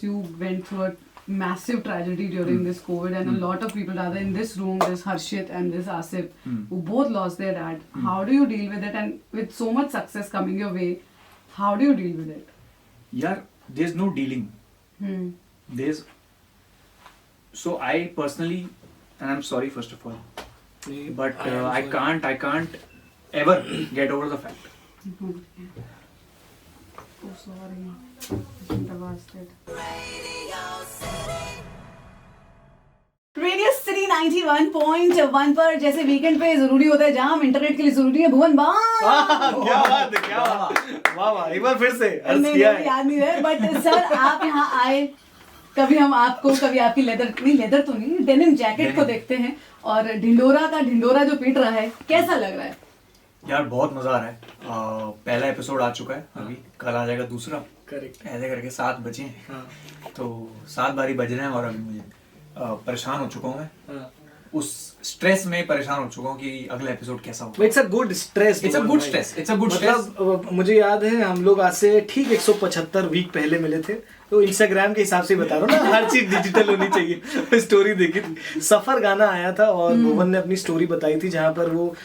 You went through a massive tragedy during this COVID, and a lot of people, rather in this room, there's Harshit and this Asif, who both lost their dad. How do you deal with it? And with so much success coming your way, how do you deal with it? Yeah, there's no dealing. There's so I personally, and I'm sorry first of all, but I can't ever get over the fact. Oh, sorry. I shouldn't have asked it. Radio city 91.1 पर जैसे weekend पे जरूरी होता है जाम, internet के लिए जरूरी है भुवन बाम। क्या बात है, क्या बात, वाह वाह, एक बार फिर से नहीं, याद नहीं है, बट सर आप यहाँ आए, कभी हम आपको, कभी आपकी लेदर तो नहीं, डेनिम जैकेट को देखते हैं और ढिंडोरा जो पीट रहा है, कैसा लग रहा है? यार बहुत मजा आ रहा है। पहला एपिसोड आ चुका है, अभी कल आ जाएगा दूसरा। करेक्ट। ऐसे करके 7 बजे हैं। हाँ। तो 7 बारी बज रहे हैं और अभी मुझे परेशान हो चुका हूँ मैं। हाँ। उस स्ट्रेस में परेशान हो चुका हूँ कि अगला एपिसोड कैसा होगा। It's a good stress. It's a good stress. मतलब मुझे याद है हम लोग आज से ठीक 175 वीक पहले मिले थे, तो इंस्टाग्राम के हिसाब से बता रहा हूँ ना, हर चीज डिजिटल होनी चाहिए। स्टोरी देखी थी, सफर गाना आया था और भुवन ने अपनी स्टोरी बताई थी जहाँ पर वो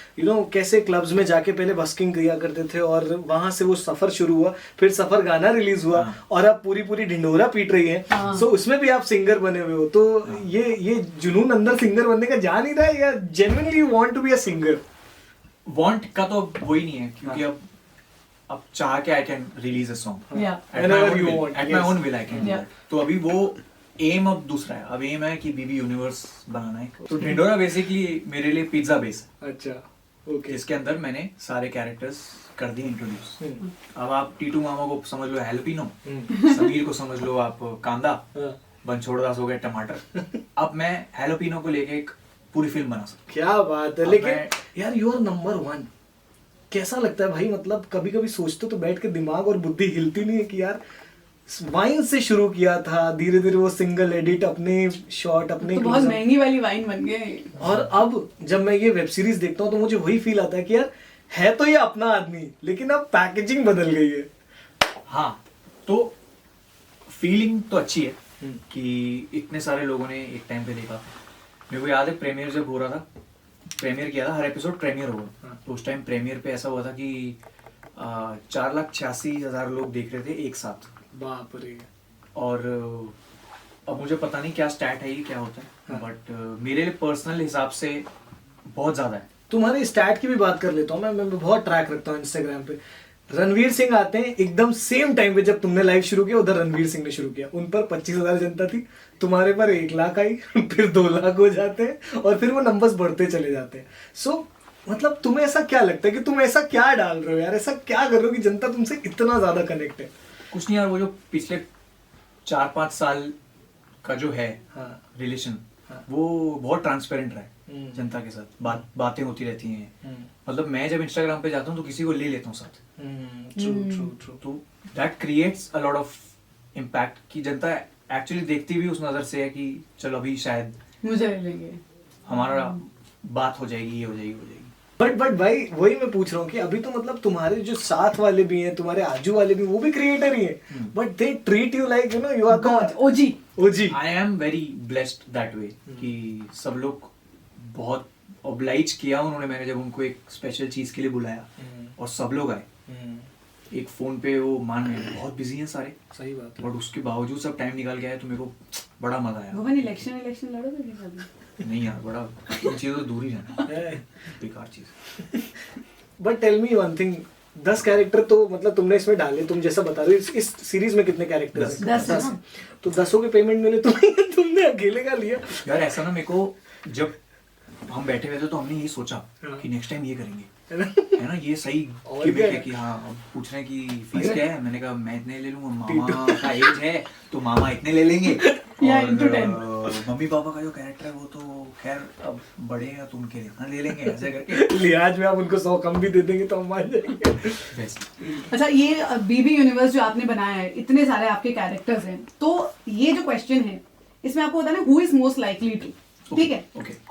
कैसे क्लब्स में जाके पहले बस्किंग किया करते थे और वहां से वो सफर शुरू हुआ, फिर सफर गाना रिलीज हुआ और अब पूरी ढिंडोरा पीट रही है। सो उसमें भी आप सिंगर बने हुए हो, तो ये जुनून अंदर सिंगर बनने का जा नहीं रहा है या genuinely you want to be a singer? Want का तो वो ही नहीं है, क्योंकि अब चाह के I can release a song Whenever you want, at my yes. Own will I can. तो अभी वो एम अब दूसरा है। अब एम है कि बीबी यूनिवर्स बनाना है। तो ढिंडोरा बेसिकली मेरे लिए पिज्जा बेस है। अच्छा, ओके। इसके अंदर मैंने सारे कैरेक्टर्स कर दिए इंट्रोड्यूस। अब आप टीटू मामा को समझ लो हैलपिनो, समीर को समझ लो आप कांदा, बनछोड़दास हो गए टमाटर। अब मैं हैलपिनो को लेके एक पूरी फिल्म बना सकता। क्या बात है। लेकिन यार यू आर नंबर 1, कैसा लगता है भाई? मतलब कभी कभी सोचते तो बैठ के दिमाग और बुद्धि हिलती नहीं है कि यार वाइन से शुरू किया था, धीरे धीरे वो सिंगल एडिट, अपने शॉट, अपने तो बहुत महंगी वाली वाइन बन गए। और अब जब मैं ये वेब सीरीज देखता हूँ तो मुझे वही फील आता है कि यार है तो ये अपना आदमी, लेकिन अब पैकेजिंग बदल गई है। हाँ, तो फीलिंग तो अच्छी है कि इतने सारे लोगों ने एक टाइम पे देखा। मेरे को याद है प्रीमियर जब हो रहा था, प्रीमियर किया था, हर एपिसोड प्रीमियर होगा। तो उस टाइम प्रीमियर पे ऐसा हुआ था कि 4,86,000 लोग देख रहे थे एक साथ। बाप रे। और अब मुझे पता नहीं क्या स्टैट है, ये क्या होता है, बट मेरे लिए पर्सनल हिसाब से बहुत ज्यादा है। तुम्हारे स्टैट की भी बात कर लेता हूँ मैं बहुत ट्रैक रखता हूँ इंस्टाग्राम पे। रणवीर सिंह आते हैं एकदम सेम टाइम पे, जब तुमने लाइव शुरू किया उधर रणवीर सिंह ने शुरू किया। उन पर 25,000 जनता थी, तुम्हारे पर 1 लाख आई, फिर 2 लाख हो जाते हैं और फिर वो नंबर्स बढ़ते चले जाते हैं। सो मतलब तुम्हें ऐसा क्या लगता है कि तुम ऐसा क्या डाल रहे हो यार, ऐसा क्या कर रहे हो कि जनता तुमसे इतना ज्यादा कनेक्ट है? कुछ नहीं यार, वो जो पिछले 4-5 साल का जो है रिलेशन, वो बहुत ट्रांसपेरेंट रहा है जनता के साथ। बातें होती रहती हैं। मतलब मैं जब इंस्टाग्राम पे जाता हूँ तो किसी को ले लेता हूँ साथ। ट्रू। तो that creates a lot of impact कि जनता एक्चुअली देखती भी उस नजर से है कि चलो अभी शायद मुझे ले लेंगे, हमारा बात हो जाएगी, ये हो जाएगी। बट भाई वही मैं पूछ रहा हूँ कि अभी तो मतलब तुम्हारे जो साथ वाले भी हैं, तुम्हारे आजू वाले भी, वो भी क्रिएटर ही हैं, but they treat you like you are God, OG. I am very blessed that way कि सब लोग बहुत ऑब्लाइज किया उन्होंने। मैंने जब उनको एक स्पेशल चीज के लिए बुलाया और सब लोग आए, एक फोन पे वो मान गए, बहुत बिजी हैं सारे, सही बात है, बट उसके बावजूद सब टाइम निकाल के आए, तो मेरे को बड़ा मजा आया। भुवन इलेक्शन लड़ोगे क्या कभी? नहीं यार, बड़ा इन चीजों से दूर ही रहना, बेकार चीज। But tell me one thing, 10 character तो मतलब तुमने इसमें डाले, तुम जैसा बता रहे हो। इस सीरीज में कितने कैरेक्टर हैं? 10। तो 10 के पेमेंट मिले तुमने अकेले का लिया? यार ऐसा ना, मेरे को जब हम बैठे हुए थे तो हमने ये सोचा कि नेक्स्ट टाइम ये करेंगे, है ना, ये सही है कि हाँ। अब पूछ रहे हैं कि फीस क्या है, मैंने कहा मैं इतने ले लूंगा, मामा का एज है तो मामा इतने ले लेंगे, और मम्मी पापा का जो कैरेक्टर है वो तो खैर अब बड़े हैं तो उनके इतना ले लेंगे, ऐसे करके लिहाज में आप उनको 100 कम भी दे देंगे तो हम मान जाएंगे। अच्छा, ये बीबी यूनिवर्स जो आपने बनाया है, इतने सारे आपके कैरेक्टर्स हैं, तो ये जो क्वेश्चन है इसमें आपको होता है ना, who is most likely to, ठीक है? ओके।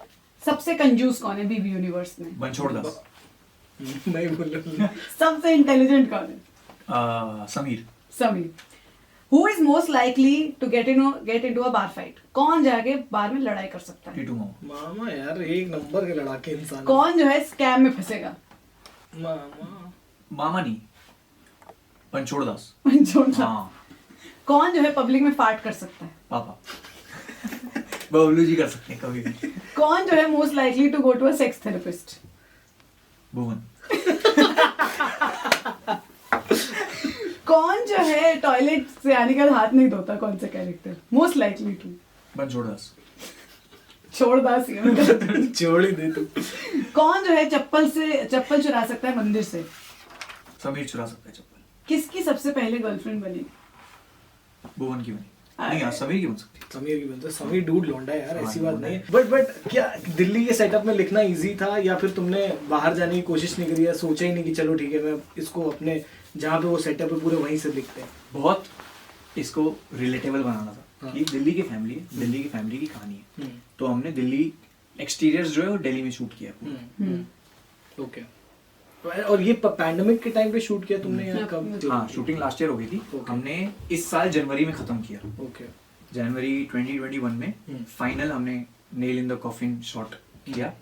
सबसे कंजूस कौन है बीबी यूनिवर्स में? बनछोड़दास। नहीं बोल रहा। सबसे इंटेलिजेंट कौन है? Sameer. Sameer. Who is most likely to get into a bar fight? कौन जाके बार में लड़ाई कर सकता है? टीटू मामा। मामा यार एक नंबर के लड़ाके इंसान। कौन जो है स्कैम में फंसेगा? मामा नहीं, पंचोड़ दास। हाँ। कौन जो है पब्लिक में फाट कर सकता है? पापा। बबलू जी कर सकते हैं कभी भी। कौन जो है most likely to go to a sex therapist? Bhuvan. कौन जो है टॉयलेट से आने के बाद हाथ नहीं धोता? कौन सा कैरेक्टर मोस्ट लाइकली टू? पंचोड़ दास। छोड़ दास ही है। छोड़ ही दे तू। कौन जो है चप्पल चुरा सकता है मंदिर से? समीर चुरा सकता है चप्पल। किसकी सबसे पहले गर्लफ्रेंड बनी? भुवन की बनी। नहीं यार, समीर की बन सकती है। समीर की बनता है। समीर डूड लौंडा है यार, ऐसी हाँ, बात नहीं है। बट क्या दिल्ली के सेटअप में लिखना इजी था, या फिर तुमने बाहर जाने की कोशिश नहीं करी, या सोचा ही नहीं कि चलो ठीक है मैं इसको अपने जहाँ पे वो सेटअप है पूरे वहीं से लिखते हैं? बहुत इसको रिलेटेबल बनाना था कि दिल्ली की फैमिली है, दिल्ली की फैमिली की कहानी है। तो हमने दिल्ली एक्सटीरियर्स जो है वो दिल्ली में शूट किया पूरा। ओके। और ये पैंडेमिक के टाइम पे शूट किया तुमने या कब? हाँ, शूटिंग लास्ट ईयर हो गई थी। हमने इस साल जनवरी में खत्म किया। ओके। जनवरी 2021 में फाइनल हमने nail in the coffin shot किया,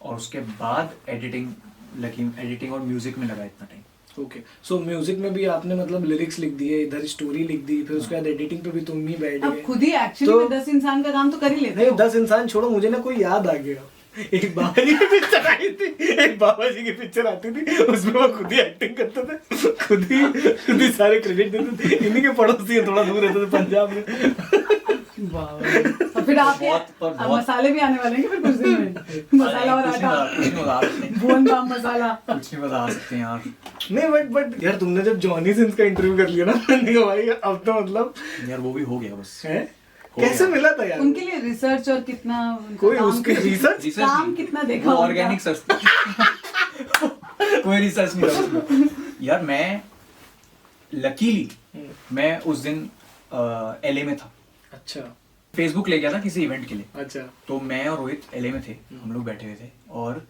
और उसके बाद एडिटिंग और म्यूजिक में लगा इतना टाइम। ओके, सो म्यूजिक में भी आपने मतलब लिरिक्स लिख दिए, इधर स्टोरी लिख दी, फिर उसके बाद एडिटिंग पे भी तुम ही बैठ अब गए। खुद ही एक्चुअली 10 इंसान का काम तो कर ही लेते नहीं, हो। 10 इंसान छोड़ो, मुझे ना कोई याद आ गया। एक बाबा जी की पिक्चर आई थी, एक बाबा जी की पिक्चर आती थी, उसमें वो खुद ही एक्टिंग करते थे, खुद ही सारे क्रेडिट देते थे। इन्हीं के पड़ोसी हैं, थोड़ा दूर रहते थे पंजाब में। और फिर आप मसाले भी आने वाले हैं फिर कुछ दिन में। मसाला और आटा, बोन दाम मसाला, कुछ नहीं बता सकते यार। नहीं बट यार तुमने जब जॉनी सिंस का इंटरव्यू कर लिया ना, मैंने कहा भाई अब तो मतलब यार वो भी हो गया बस। है कैसे मिला था यार उनके लिए रिसर्च और कितना कोई उसके रिसर्च काम कितना देखा वो ऑर्गेनिक सर्च कोई रिसर्च नहीं था यार। मैं लकीली मैं उस दिन एलए में था। अच्छा। फेसबुक ले गया था किसी इवेंट के लिए। अच्छा। तो मैं और रोहित एलए में थे, हम लोग बैठे हुए थे, और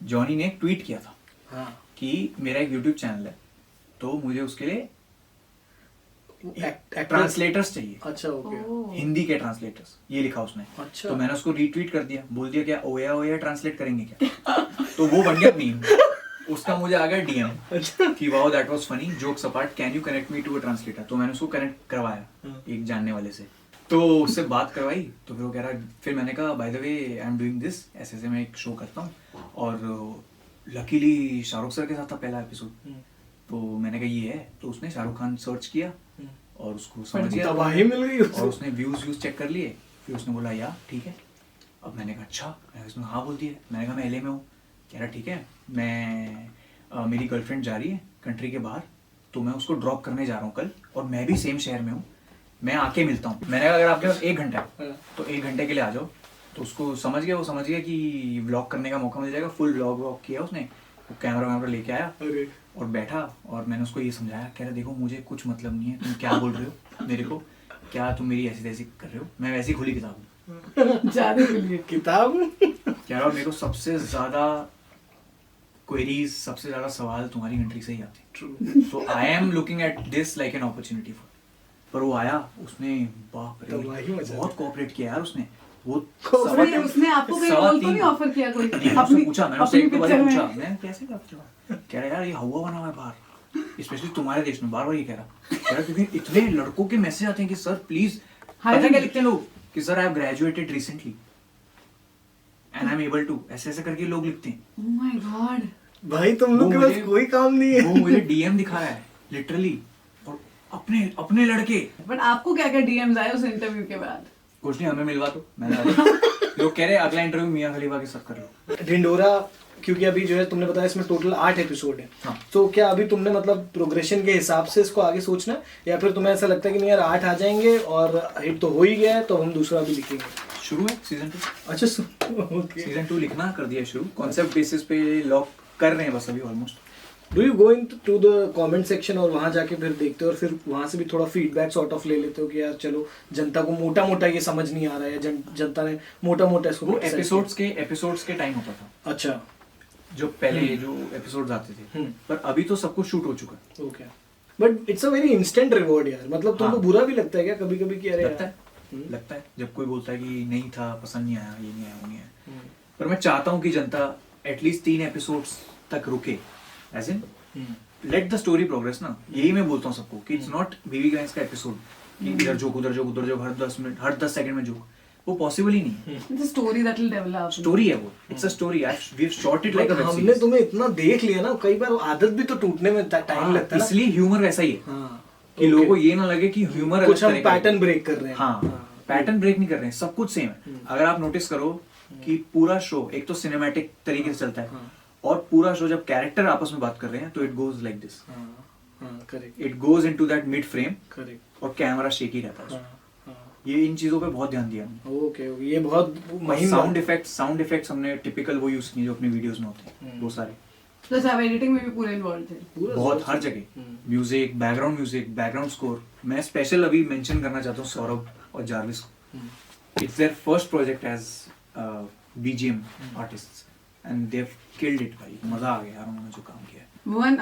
जॉनी ने एक ट्वीट किया था हाँ। कि मेरा एक यूट्यूब चैनल है, तो मुझे उसके लिए ट्रांसलेटर्स चाहिए। अच्छा, ओके। हिंदी के ट्रांसलेटर्स, ये लिखा उसने। अच्छा। तो मैंने उसको रीट्वीट कर दिया, बोल दिया क्या ओया ट्रांसलेट करेंगे क्या? तो वो बन गया मीम। उसका मुझे आ गया डीएम कि wow that was funny, jokes apart, can you connect me to a translator? तो मैंने उसको कनेक्ट करवाया एक जानने वाले से, तो उससे बात करवाई। तो फिर वो कह रहा, फिर मैंने कहा by the way I am doing this, ऐसे मैं एक शो करता हूँ, और लकीली शाहरुख सर के साथ था पहला एपिसोड। तो मैंने कहा ये है, तो उसने शाहरुख खान सर्च किया और उसको समझ गया, तबाही मिल गई और उसने व्यूज चेक कर लिए। फिर उसने बोला यार ठीक है। अब मैंने कहा अच्छा, उसने हाँ बोल दिया। मैंने कहा मैं एलए में हूँ। कह रहा ठीक है, मैं मेरी गर्लफ्रेंड जा रही है कंट्री के बाहर, तो मैं उसको ड्रॉप करने जा रहा हूँ कल, और मैं भी सेम शहर में हूँ, मैं आके मिलता हूँ। मैंने कहा अगर आपके पास 1 घंटा है तो 1 घंटे के लिए आ जाओ। तो उसको समझ गया, वो समझ गया कि व्लॉग करने का मौका मिल जाएगा। फुल व्लॉग किया उसने, वो कैमरा लेके आया और बैठा, और मैंने उसको ये समझाया, कह रहा देखो मुझे कुछ मतलब नहीं है तुम क्या बोल रहे हो मेरे को, क्या तुम मेरी ऐसी तैसी कर रहे हो, मैं वैसी खुली किताब हूँ। जाने के लिए किताब कह रहा मेरे को सबसे ज्यादा क्वेरीज, सबसे ज्यादा सवाल तुम्हारी कंट्री से ही आते हैं, तो I am looking at this like an opportunity for. पर वो आया, उसने बाप रे बहुत कोऑपरेट किया यार उसने। वो उसने आपको कोई रोल तो नहीं ऑफर किया? कोई अपनी पूछा, मैंने उससे एक बार पूछा, मैं कैसे करता? कह रहा यार ये हवा बना हुआ है बाहर, स्पेशली तुम्हारे देश में। बार बार ये कह रहा क्योंकि इतने लड़कों के मैसेज आते हैं कि सर प्लीज, पता क्या लिखते हैं लोग कि sir I have graduated recently and I am able to, ऐसे ऐसे करके लोग लिखते हैं। ओह माय गॉड भाई तुम लोग के पास कोई काम नहीं है। वो मुझे डीएम दिखा रहा है लिटरली, और अपने लड़के। बट आपको क्या क्या डीएम्स आए उस इंटरव्यू के बाद? कुछ नहीं, हमें मिलवा दो। मैंने लोग कह रहे अगला इंटरव्यू मियां खलीफा के साथ कर लो। ढिंडोरा, क्योंकि अभी जो है तुमने बताया इसमें टोटल 8 एपिसोड है। हाँ। तो क्या अभी तुमने मतलब प्रोग्रेशन के हिसाब से इसको आगे सोचना, या फिर तुम्हें ऐसा लगता है कि नहीं यार 8 आ जाएंगे और हिट तो हो ही गया है तो हम दूसरा भी लिखेंगे? शुरू है सीजन 2। अच्छा, ओके। सीजन 2 लिखना कर दिया शुरू, कॉन्सेप्ट बेसिस पे लॉक कर रहे हैं बस अभी almost. Do you go into the comment section और वहां जाके फिर देखते हो, और फिर वहां से भी थोड़ा फीडबैक सॉर्ट ऑफ ले लेते हो कि यार चलो जनता को मोटा मोटा ये समझ नहीं आ रहा है, जनता ने मोटा मोटा इसको वो एपिसोड्स के टाइम होता था। अच्छा, जो पहले जो एपिसोड्स आते थे, पर अभी तो सब कुछ शूट हो चुका है। Okay. But it's a very instant reward यार, मतलब तुमको हाँ। बुरा भी लगता है क्या कभी कभी कि अरे लगता यार? है लगता है जब कोई बोलता है कि नहीं था, पसंद नहीं आया, ये नहीं आया, वो नहीं आया। हम्म, पर मैं चाहता हूँ कि जनता एटलीस्ट 3 एपिसोड्स तक रुके, as in let the story progress ना। यही मैं बोलता हूँ सबको कि इट्स नॉट बीवी गाइस का एपिसोड कि इधर जोक उधर जोक उधर जोक, हर 10 मिनट हर 10 सेकंड में जोक, वो पॉसिबल ही नहीं है। It's a story that will develop. Story है वो, it's a story, we have shot it like a web हमने सीरीज। तुम्हें इतना देख लिया ना, कई बार आदत भी तो टूटने में टाइम लगता है ना। इसलिए ह्यूमर वैसा ही है हाँ, कि लोगों को ये ना लगे कि ह्यूमर कुछ हम पैटर्न ब्रेक कर रहे हैं। हाँ, पैटर्न ब्रेक नहीं कर रहे हैं, सब कुछ सेम है। अगर आप नोटिस करो कि पूरा शो एक तो सिनेमैटिक तरीके से चलता है, और पूरा शो जब कैरेक्टर आपस में बात कर रहे हैं तो it goes like this, correct it goes into that mid frame, correct. और कैमरा शेक ही रहता है उसमें। ये इन चीजों पे बहुत ध्यान दिया हमने। ओके, ये बहुत महीन साउंड इफेक्ट्स हमने टिपिकल वो यूज किए जो अपने वीडियोस में होते हैं, वो सारे Plus आप एडिटिंग में भी पूरे इन्वॉल्व थे. बहुत हर जगह, म्यूजिक, बैकग्राउंड स्कोर। मैं स्पेशल अभी मेंशन करना चाहता हूँ सौरभ और जार्विस को। It's their first project as BGM artists and they have killed it भाई, मजा आ गया यार उन्होंने जो काम किया है। Bhuvan,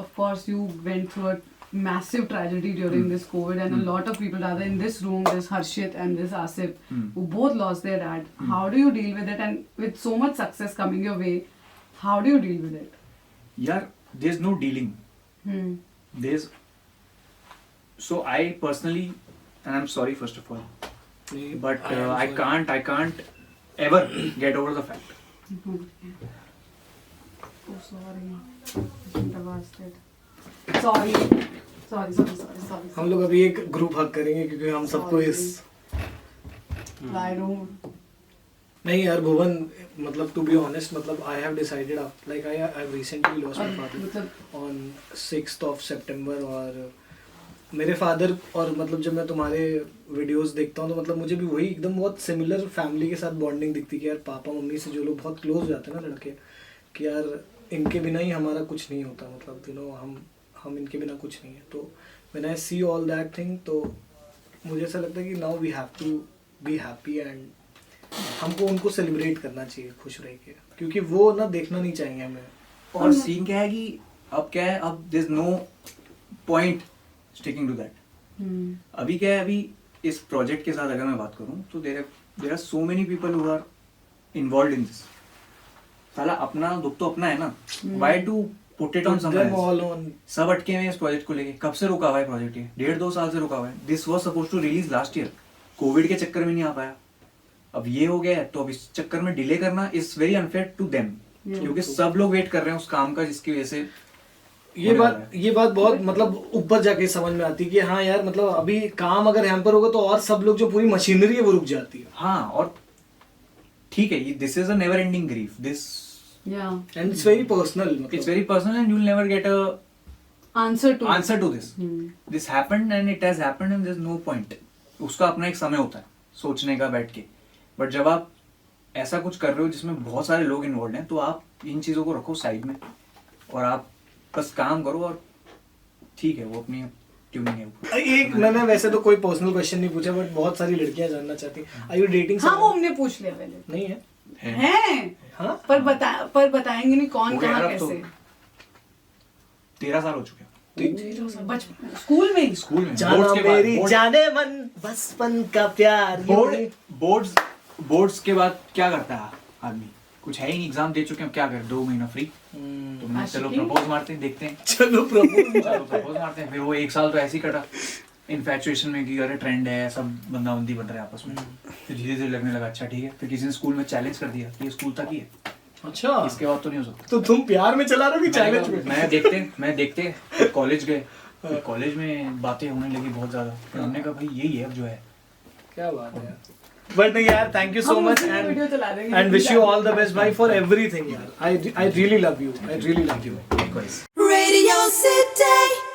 of course, you went through a massive tragedy during this COVID, and a lot of people, rather in this room, there's Harshit and there's Asif, who both lost their dad. How do you deal with it? And with so much success coming your way, how do you deal with it? यार there's no dealing. There's so I personally, and I'm sorry first of all, but I can't ever get over the fact. Oh, sorry. Shouldn't have asked it. Sorry. हम लोग अभी एक group हक करेंगे क्योंकि हम सबको इस I don't. नहीं यार भुवन, मतलब टू बी ऑनेस्ट, मतलब I have decided like I have recently lost my father on 6th of September, और मेरे फादर, और मतलब जब मैं तुम्हारे वीडियोस देखता हूँ तो मतलब मुझे भी वही एकदम बहुत सिमिलर फैमिली के साथ बॉन्डिंग दिखती कि यार पापा मम्मी से जो लोग बहुत क्लोज हो जाते हैं ना लड़के, कि यार इनके बिना ही हमारा कुछ नहीं होता, मतलब यू नो हम इनके बिना कुछ नहीं है। तो when I see all that thing, तो मुझे ऐसा लगता है कि now we have to be happy and हमको उनको सेलिब्रेट करना चाहिए खुश रह के, क्योंकि वो ना देखना नहीं चाहिए हमें। और सीन क्या है कि अब क्या है, अब there is no point sticking to that. अभी क्या है, अभी इस प्रोजेक्ट के साथ अगर मैं बात करूं तो there are so many people who are involved in this. साला अपना दुख तो अपना है ना, why to put it on someone else? सब अटके हुए हैं इस प्रोजेक्ट को लेके। कब से रुका हुआ है प्रोजेक्ट? ये 1.5-2 साल से रुका हुआ है। This was supposed to release last year, Covid के चक्कर में नहीं आ पाया। अब ये हो गया है, तो अब इस चक्कर में डिले करना is very unfair to them, क्योंकि सब लोग वेट कर रहे हैं उस काम का जिसकी वजह से ये बात बहुत मतलब ऊपर जाके समझ में आती है कि हाँ यार, मतलब अभी काम अगर हैम्पर होगा तो और सब लोग जो पूरी मशीनरी है वो रुक जाती है। हाँ, और ठीक है, this is a never ending grief, this and it's very personal, it's very personal and you will never get a answer to this. This happened and it has happened and there's no point. उसका अपना एक समय होता है सोचने का बैठ के, बट जब आप ऐसा कुछ कर रहे हो जिसमें बहुत सारे लोग इन्वॉल्व हैं, तो आप इन चीज़ों को रखो साइड में और आप बस काम करो, और ठीक है वो अपनी ट्यूनिंग है। एक मैंने वैसे तो कोई पर्सनल क्वेश्चन नहीं पूछा, बट बहुत सारी लड़कियां जानना चाहती हैं, आर यू डेटिंग? हाँ, वो हमने पूछ लिया पहले। नहीं है? हैं? हाँ? पर बताएंगे नहीं कौन कहाँ कैसे। 13 साल हो चुके हैं। बचपन स्कूल में जाना मेरी जाने मन बचपन का प्यार। बोर्ड्स के बाद क्या करता है आदमी? कुछ है ही नहीं, एग्जाम दे चुके हैं, क्या करें? 2 महीना फ्री, तो मैं चलो प्रपोज मारते हैं, देखते हैं, चलो प्रपोज मारते हैं। फिर वो 1 साल तो ऐसे ही कटा इन्फैचुएशन में कि अरे ट्रेंड है, सब बंदा बंदी बन रहे हैं आपस में। फिर धीरे धीरे लगने लगा अच्छा ठीक है। फिर किसी ने स्कूल में चैलेंज कर दिया, ये स्कूल तक ही है, अच्छा इसके बाद तो नहीं हो सकता। तो तुम प्यार में चला रहे हो कि चैलेंज में? मैं देखते कॉलेज गए, कॉलेज में बातें होने लगी बहुत ज्यादा, फिर हमने कहा भाई यही है अब जो है। क्या बात है। बट नहीं यार, thank you so much and wish you all the best भाई फॉर एवरीथिंग यार। I really love you, I really love you. Radio City.